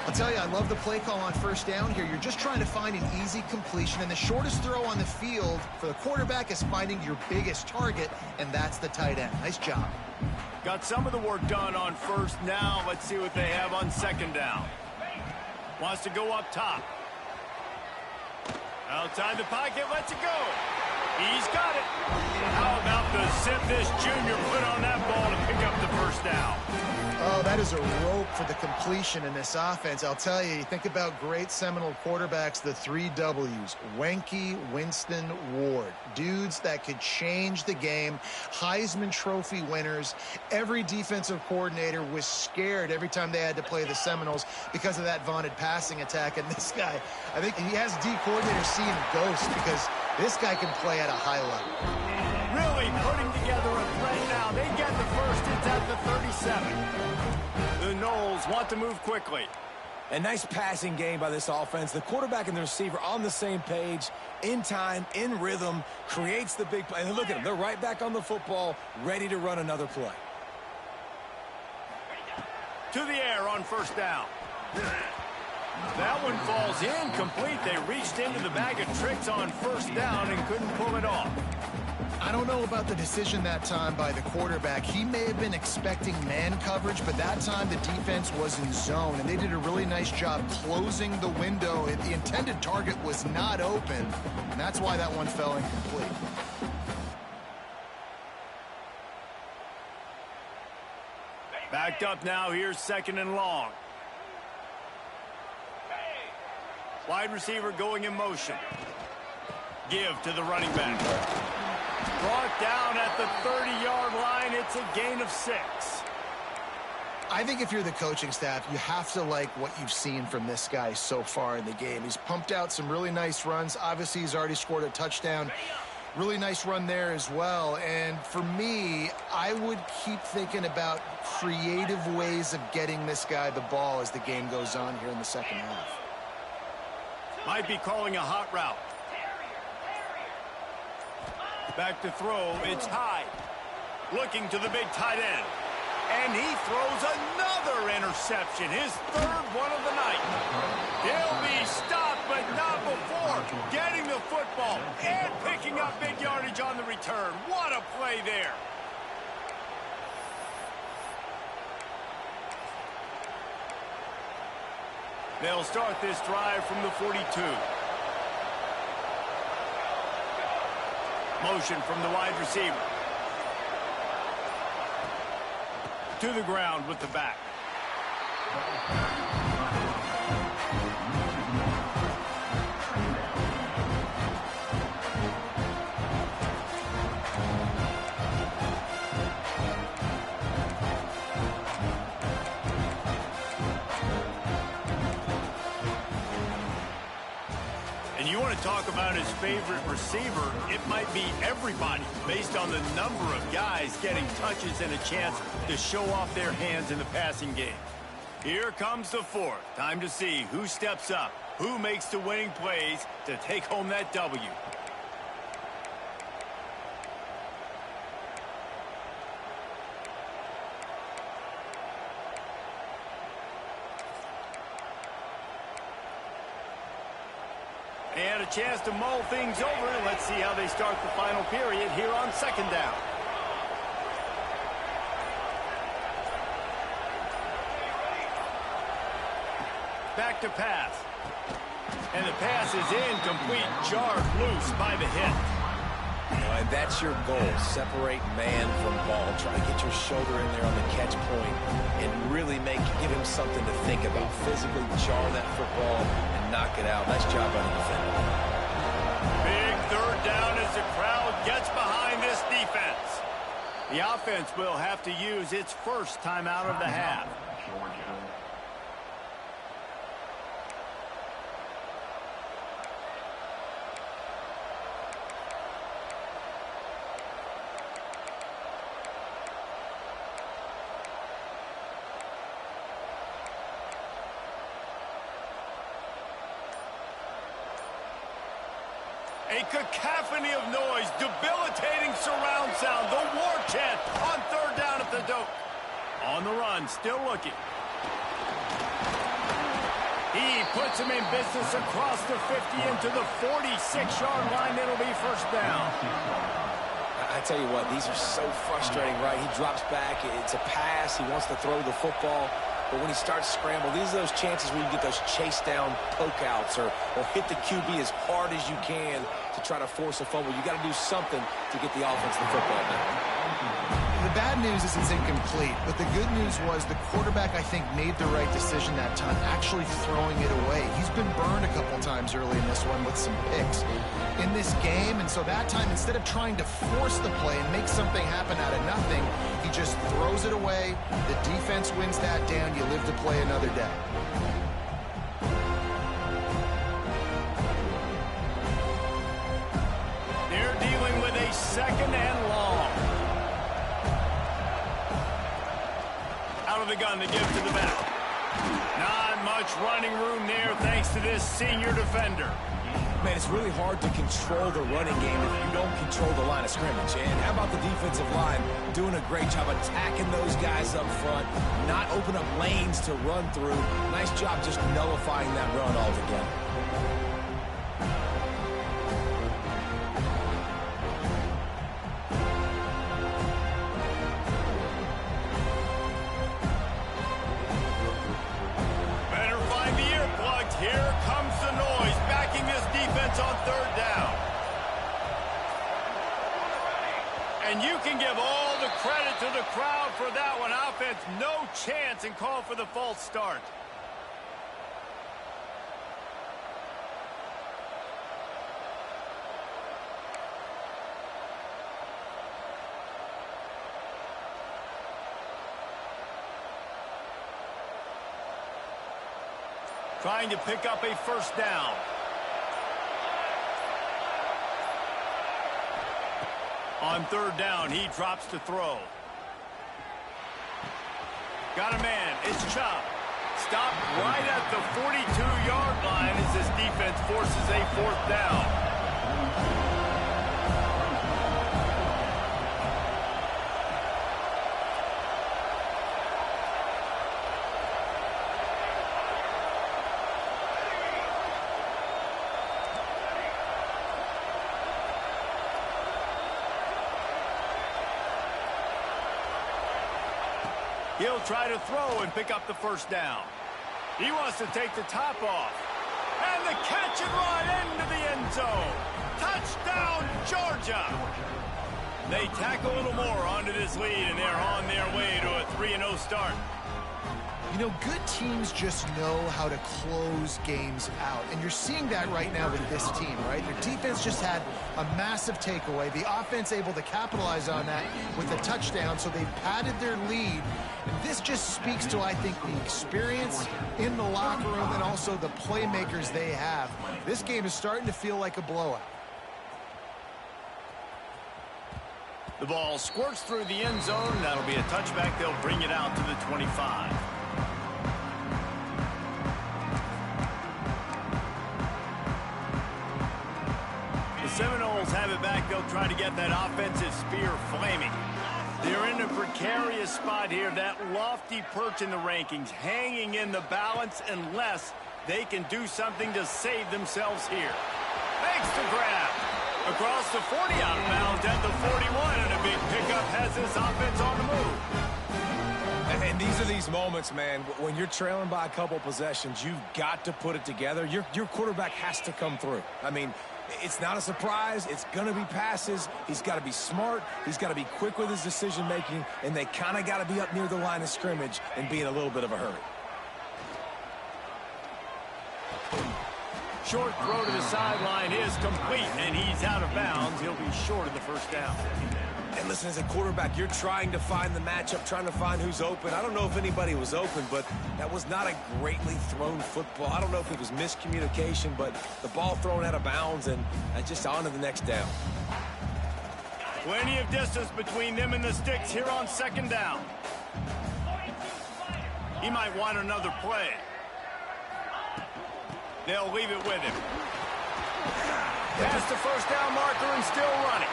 I'll tell you, I love the play call on 1st down here. You're just trying to find an easy completion, and the shortest throw on the field for the quarterback is finding your biggest target, and that's the tight end. Nice job. Got some of the work done on 1st. Now let's see what they have on 2nd down. Wants to go up top. Outside the pocket, lets it go. He's got it. How about the zip this junior put on that ball to pick up the 1st down? Oh, that is a rope for the completion in this offense. I'll tell you, you think about great Seminole quarterbacks, the 3 W's, Wenke, Winston, Ward. Dudes that could change the game, Heisman Trophy winners. Every defensive coordinator was scared every time they had to play the Seminoles because of that vaunted passing attack. And this guy, I think he has D coordinators seeing ghosts because this guy can play at a high level. Really putting together a threat now. They get the 1st. It's at the 37. The Noles want to move quickly. A nice passing game by this offense. The quarterback and the receiver on the same page, in time, in rhythm, creates the big play. And look at them. They're right back on the football, ready to run another play. To the air on 1st down. That one falls incomplete. They reached into the bag of tricks on 1st down and couldn't pull it off. I don't know about the decision that time by the quarterback. He may have been expecting man coverage, but that time the defense was in zone, and they did a really nice job closing the window. The intended target was not open, and that's why that one fell incomplete. Backed up now. Here's 2nd and long. Wide receiver going in motion. Give to the running back. Brought down at the 30-yard line. It's a gain of 6. I think if you're the coaching staff, you have to like what you've seen from this guy so far in the game. He's pumped out some really nice runs. Obviously, he's already scored a touchdown. Really nice run there as well. And for me, I would keep thinking about creative ways of getting this guy the ball as the game goes on here in the 2nd half. Might be calling a hot route. Back to throw. It's high. Looking to the big tight end. And he throws another interception. His third one of the night. He'll be stopped, but not before getting the football and picking up big yardage on the return. What a play there. They'll start this drive from the 42. Motion from the wide receiver. To the ground with the back. And you want to talk about his favorite receiver, it might be everybody based on the number of guys getting touches and a chance to show off their hands in the passing game. Here comes the fourth. Time to see who steps up, who makes the winning plays to take home that W. And a chance to mull things over. Let's see how they start the final period here on second down. Back to pass. And the pass is incomplete, jarred loose by the hit. And that's your goal. Separate man from ball. Try to get your shoulder in there on the catch point and really give him something to think about. Physically jar that football and knock it out. Nice job by the defender. Big third down as the crowd gets behind this defense. The offense will have to use its first timeout of the half. Georgia. A cacophony of noise, debilitating surround sound, the war chant on third down at the dope. On the run, still looking. He puts him in business across the 50 into the 46-yard line. It'll be first down. I tell you what, these are so frustrating, right? He drops back. It's a pass. He wants to throw the football. But when he starts scrambling, these are those chances where you get those chase down poke outs or hit the QB as hard as you can to try to force a fumble. You got to do something to get the offense the football back. The bad news is it's incomplete, but the good news was the quarterback, I think, made the right decision that time, actually throwing it away. He's been burned a couple times early in this one with some picks in this game, and so that time, instead of trying to force the play and make something happen out of nothing, he just throws it away. The defense wins that down. You live to play another day. They're dealing with a second and long. Out of the gun to give to the back. Not much running room there thanks to this senior defender. Man, it's really hard to control the running game if you don't control the line of scrimmage. And how about the defensive line doing a great job attacking those guys up front, not open up lanes to run through. Nice job just nullifying that run altogether. Here comes the noise, backing this defense on third down. And you can give all the credit to the crowd for that one. Offense, no chance, and call for the false start. Trying to pick up a first down. On third down, he drops to throw. Got a man. It's Chubb. Stopped right at the 42-yard line as this defense forces a 4th down. He'll try to throw and pick up the 1st down. He wants to take the top off. And the catch and run into the end zone. Touchdown, Georgia. They tack a little more onto this lead, and they're on their way to a 3-0 start. You know, good teams just know how to close games out. And you're seeing that right now with this team, right? Their defense just had a massive takeaway. The offense able to capitalize on that with a touchdown, so they've padded their lead. And this just speaks to, I think, the experience in the locker room and also the playmakers they have. This game is starting to feel like a blowout. The ball squirts through the end zone. That'll be a touchback. They'll bring it out to the 25. The Seminoles have it back. They'll try to get that offensive spear flaming. They're in a precarious spot here. That lofty perch in the rankings, hanging in the balance unless they can do something to save themselves here. Makes the grab. Across the 40, out of bounds at the 41, and a big pickup has this offense on the move. And these are these moments, man, when you're trailing by a couple possessions, you've got to put it together. Your quarterback has to come through. I mean, it's not a surprise. It's going to be passes. He's got to be smart. He's got to be quick with his decision-making, and they kind of got to be up near the line of scrimmage and be in a little bit of a hurry. Short throw to the sideline is complete, and he's out of bounds. He'll be short of the 1st down. And listen, as a quarterback, you're trying to find the matchup, trying to find who's open. I don't know if anybody was open, but that was not a greatly thrown football. I don't know if it was miscommunication, but the ball thrown out of bounds and just on to the next down. Plenty of distance between them and the sticks here on 2nd down. He might want another play. They'll leave it with him. Past the 1st down marker and still running.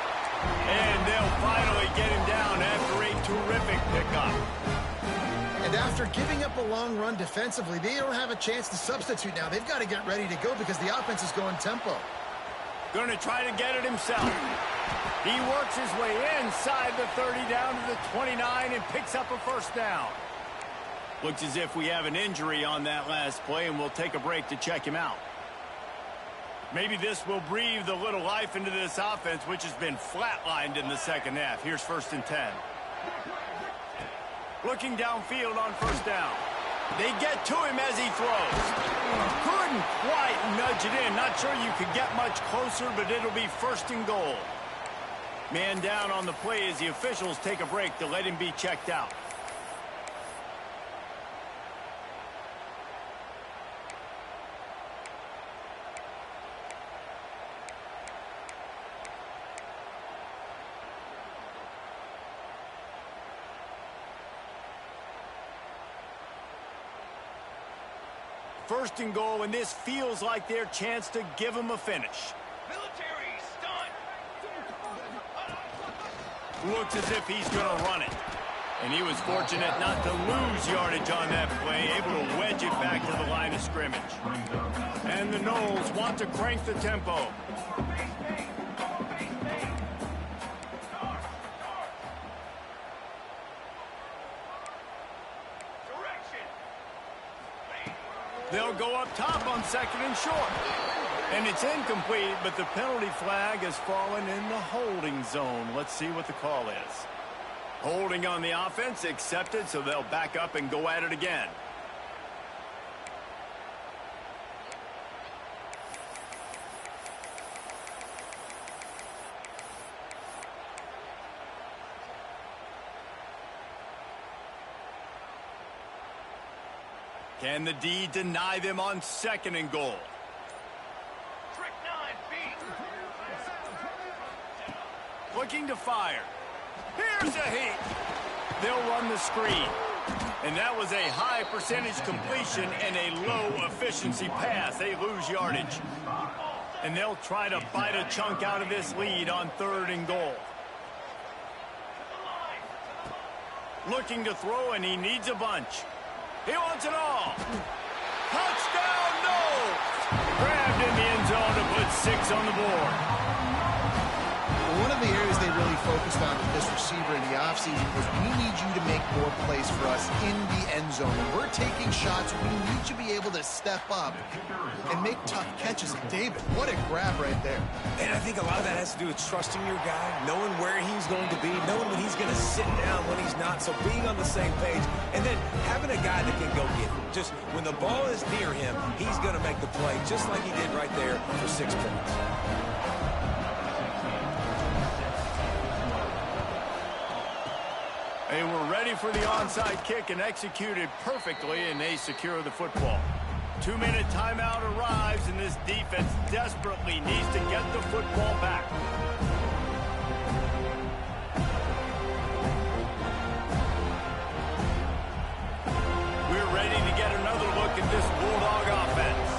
And they'll finally get him down after a terrific pickup. And after giving up a long run defensively, they don't have a chance to substitute now. They've got to get ready to go because the offense is going tempo. Going to try to get it himself. He works his way inside the 30 down to the 29 and picks up a 1st down. Looks as if we have an injury on that last play, and we'll take a break to check him out. Maybe this will breathe a little life into this offense, which has been flatlined in the 2nd half. Here's 1st and 10. Looking downfield on 1st down. They get to him as he throws. Couldn't quite nudge it in. Not sure you could get much closer, but it'll be 1st and goal. Man down on the play as the officials take a break to let him be checked out. First and goal, and this feels like their chance to give them a finish. Military stunt. Looks as if he's going to run it. And he was fortunate not to lose yardage on that play, able to wedge it back to the line of scrimmage. And the Noles want to crank the tempo. They'll go up top on 2nd and short. And it's incomplete, but the penalty flag has fallen in the holding zone. Let's see what the call is. Holding on the offense, accepted, so they'll back up and go at it again. Can the D deny them on 2nd and goal? Trick 9B. Looking to fire. Here's a heat. They'll run the screen. And that was a high percentage completion and a low efficiency pass. They lose yardage. And they'll try to bite a chunk out of this lead on 3rd and goal. Looking to throw, and he needs a bunch. He wants it all. Touchdown, no! Grabbed in the end zone to put 6 on the board. One of the areas they really focused on with this receiver in the offseason was we need you to make more plays for us in the end zone. When we're taking shots, we need you to be able to step up and make tough catches. David, what a grab right there. And I think a lot of that has to do with trusting your guy, knowing where he's going to be, knowing when he's going to sit down, when he's not. So being on the same page, and then having a guy that can go get it. Just when the ball is near him, he's going to make the play, just like he did right there for 6 points. They were ready for the onside kick and executed perfectly, and they secure the football. 2-minute timeout arrives, and this defense desperately needs to get the football back. We're ready to get another look at this Bulldog offense.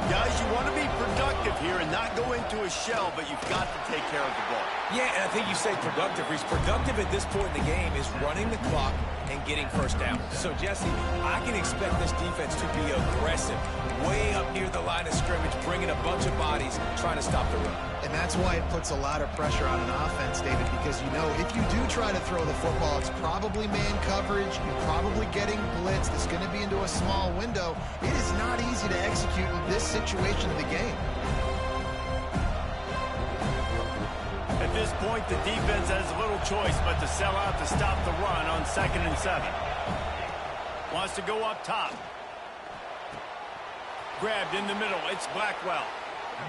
Guys, you want to be productive here and not go into a shell, but you've got to take care of the ball. Yeah, and I think you say productive. He's productive at this point in the game is running the clock and getting first down. So, Jesse, I can expect this defense to be aggressive, way up near the line of scrimmage, bringing a bunch of bodies, trying to stop the run. And that's why it puts a lot of pressure on an offense, David, because you know if you do try to throw the football, it's probably man coverage, you're probably getting blitzed, it's going to be into a small window. It is not easy to execute in this situation of the game. At this point, the defense has little choice but to sell out to stop the run on 2nd and 7. Wants to go up top. Grabbed in the middle. It's Blackwell.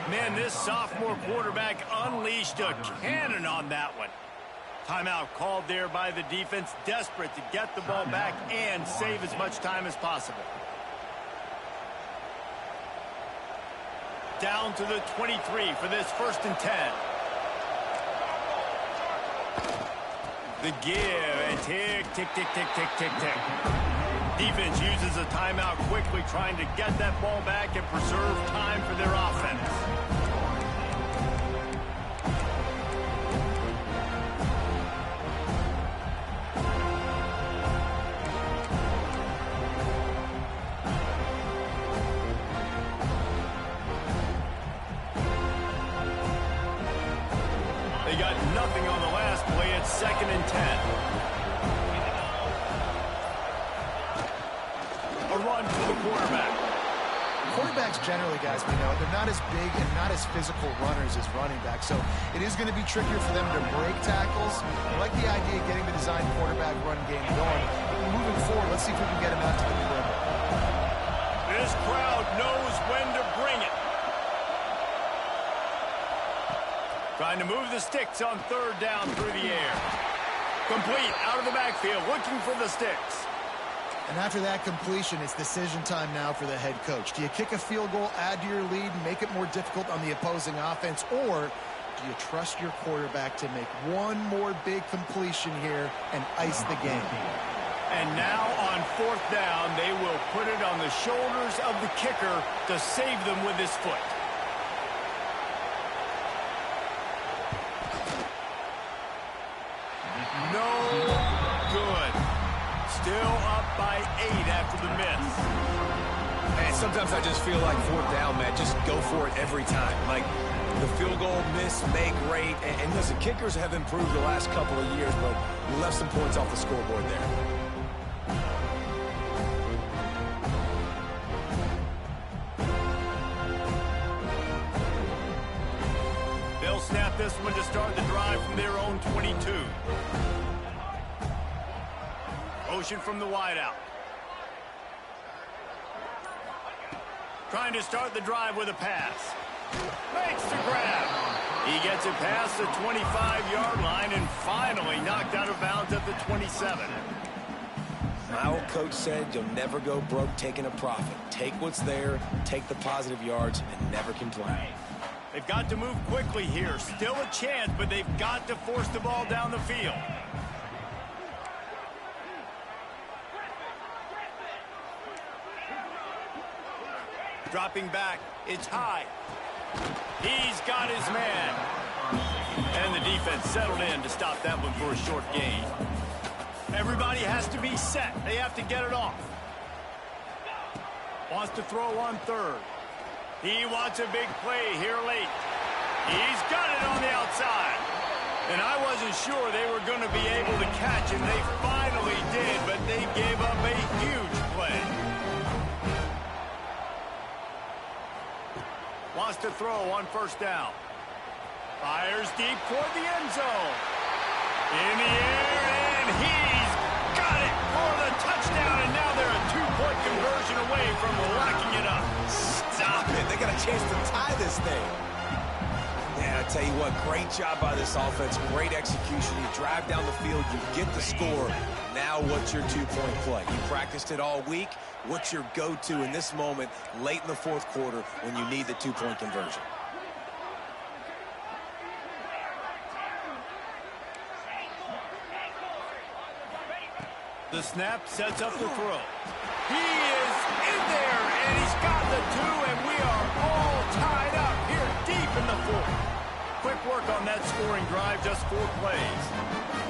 Man, this sophomore quarterback unleashed a cannon on that one. Timeout called there by the defense, desperate to get the ball back and save as much time as possible. Down to the 23 for this 1st and 10. The give, and tick, tick, tick, tick, tick, tick, tick. Defense uses a timeout quickly, trying to get that ball back and preserve time for their offense. They got nothing on the last play. It's 2nd and 10. A run to the quarterback. Quarterbacks generally, guys, we know, they're not as big and not as physical runners as running backs, so it is going to be trickier for them to break tackles. I like the idea of getting the designed quarterback run game going. But moving forward, let's see if we can get him out to the perimeter. This crowd knows when to bring it. Trying to move the sticks on 3rd down through the air. Complete out of the backfield, looking for the sticks. And after that completion, it's decision time now for the head coach. Do you kick a field goal, add to your lead, and make it more difficult on the opposing offense, or do you trust your quarterback to make one more big completion here and ice the game? And now on 4th down, they will put it on the shoulders of the kicker to save them with his foot. No good. Still up by 8 after the miss. And sometimes I just feel like 4th down, man, just go for it every time. Like the field goal miss, make rate. And listen, kickers have improved the last couple of years, but we left some points off the scoreboard there. They'll snap this one to start the drive from their own 22. Motion from the wideout. Trying to start the drive with a pass. Makes the grab. He gets it past the 25-yard line and finally knocked out of bounds at the 27. My old coach said you'll never go broke taking a profit. Take what's there, take the positive yards, and never complain. They've got to move quickly here. Still a chance, but they've got to force the ball down the field. Dropping back. It's high. He's got his man. And the defense settled in to stop that one for a short gain. Everybody has to be set. They have to get it off. Wants to throw on third. He wants a big play here late. He's got it on the outside. And I wasn't sure they were going to be able to catch him. They finally did, but they gave up a huge play. Wants to throw on first down. Fires deep toward the end zone. In the air, and he's got it for the touchdown. And now they're a two-point conversion away from locking it up. Stop it. They got a chance to tie this thing. Yeah, I tell you what, great job by this offense. Great execution. You drive down the field, you get the score. Now what's your two-point play? You practiced it all week. What's your go-to in this moment late in the fourth quarter when you need the two-point conversion? The snap sets up the throw. He is in there, and he's got the two, and we are all tied up here deep in the fourth. Quick work on that scoring drive, just 4 plays.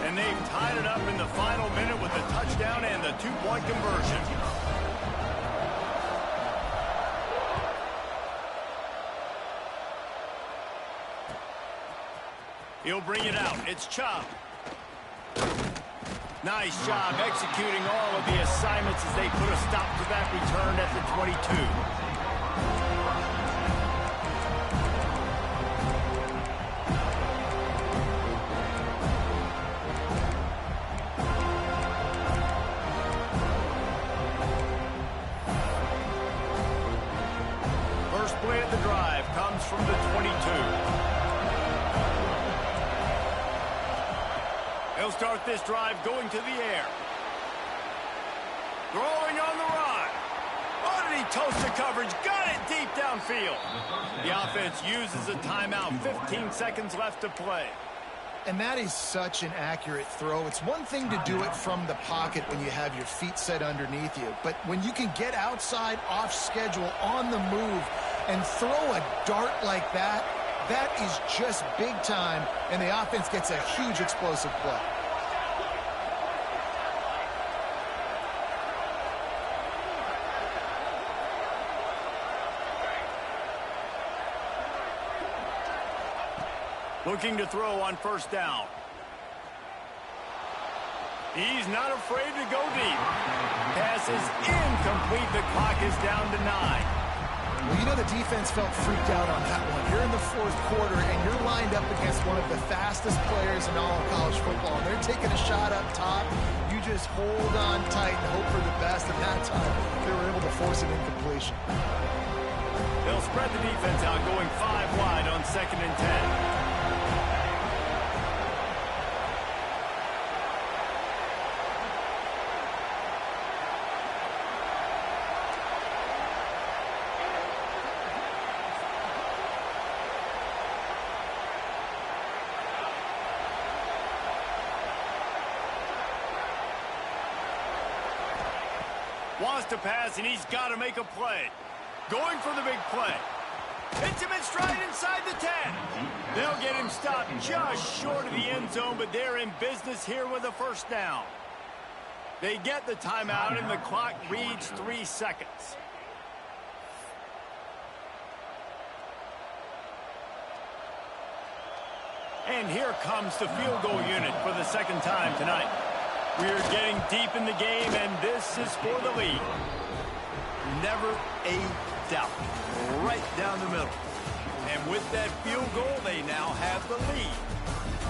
And they've tied it up in the final minute with the touchdown and the two-point conversion. He'll bring it out. It's Chubb. Nice job executing all of the assignments as they put a stop to that return at the 22. First play of the drive comes from the 22. He'll start this drive going to the air. Throwing on the run. Oh, did he toast the coverage? Got it deep downfield. The offense uses a timeout. 15 seconds left to play. And that is such an accurate throw. It's one thing to do it from the pocket when you have your feet set underneath you, but when you can get outside, off schedule, on the move, and throw a dart like that, that is just big time, and the offense gets a huge explosive play. Looking to throw on first down. He's not afraid to go deep. Pass is incomplete. The clock is down to 9. Well, you know the defense felt freaked out on that one. You're in the fourth quarter, and you're lined up against one of the fastest players in all of college football. And they're taking a shot up top. You just hold on tight and hope for the best. And that time, they were able to force an incompletion. They'll spread the defense out, going 5 wide on 2nd and 10. Wants to pass, and he's got to make a play. Going for the big play. Hits him in stride inside the 10. They'll get him stopped just short of the end zone, but they're in business here with a first down. They get the timeout, and the clock reads 3 seconds. And here comes the field goal unit for the second time tonight. We are getting deep in the game, and this is for the lead. Never a doubt. Right down the middle. And with that field goal, they now have the lead.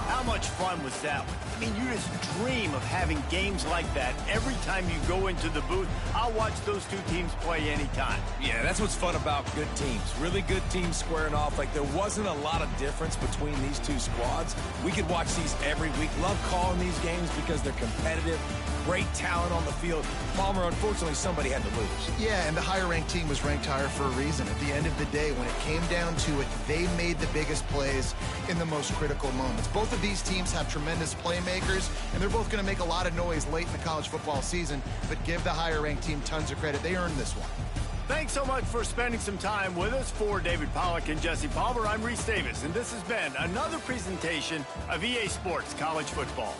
How much fun was that one? I mean, you just dream of having games like that every time you go into the booth. I'll watch those two teams play anytime. Yeah, that's what's fun about good teams. Really good teams squaring off. Like, there wasn't a lot of difference between these two squads. We could watch these every week. Love calling these games because they're competitive. Great talent on the field. Palmer, unfortunately, somebody had to lose. Yeah, and the higher-ranked team was ranked higher for a reason. At the end of the day, when it came down to it, they made the biggest plays in the most critical moments. Both of these teams have tremendous playmakers, and they're both going to make a lot of noise late in the college football season, but give the higher-ranked team tons of credit. They earned this one. Thanks so much for spending some time with us. For David Pollack and Jesse Palmer, I'm Reese Davis, and this has been another presentation of EA Sports College Football.